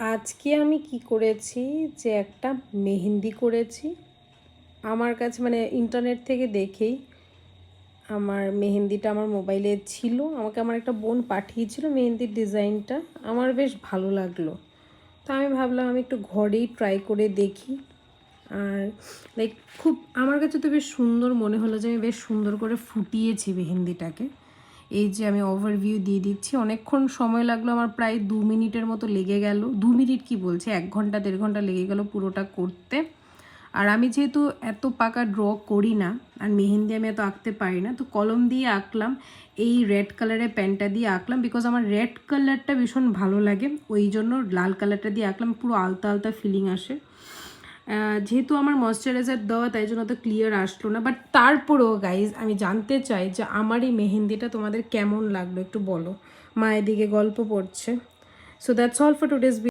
আজকে আমি কি করেছি যে একটা মেহেন্দি করেছি। আমার কাছে মানে ইন্টারনেট থেকে দেখেই আমার মেহেন্দিটা আমার মোবাইলে ছিল, আমাকে আমার একটা বোন পাঠিয়েছিল মেহেন্দির ডিজাইনটা, আমার বেশ ভালো লাগলো। তো আমি ভাবলাম আমি একটু ঘরেই ট্রাই করে দেখি। আর লাইক খুব আমার কাছে তো বেশ সুন্দর মনে হলো যে আমি বেশ সুন্দর করে ফুটিয়েছি মেহেন্দিটাকে। এই যে আমি ওভারভিউ দিয়ে দিচ্ছি, অনেকক্ষণ সময় লাগলো আমার, প্রায় 2 মিনিটের মতো লেগে গেল। 2 মিনিট কি বলছে, 1 ঘন্টা 1.5 ঘন্টা লেগে গেল পুরোটা করতে। আর আমি যেহেতু এত পাকা ড্র করি না আর মেহেন্দি আমি এত আঁকতে পারি না, তো কলম দিয়ে আঁকলাম। এই রেড কালারের পেনটা দিয়ে আঁকলাম বিকজ আমার রেড কালারটা ভীষণ ভালো লাগে, ওই জন্য লাল কালারটা দিয়ে আঁকলাম। পুরো আলতা আলতা ফিলিং আসে। যেহেতু আমার ময়শ্চারাইজার দেওয়া, তাই জন্য তো ক্লিয়ার আসলো না, বাট তারপরেও গাইজ আমি জানতে চাই যে আমার এই মেহেন্দিটা তোমাদের কেমন লাগলো একটু বলো। মা এদিকে গল্প পড়ছে। So that's all for today's.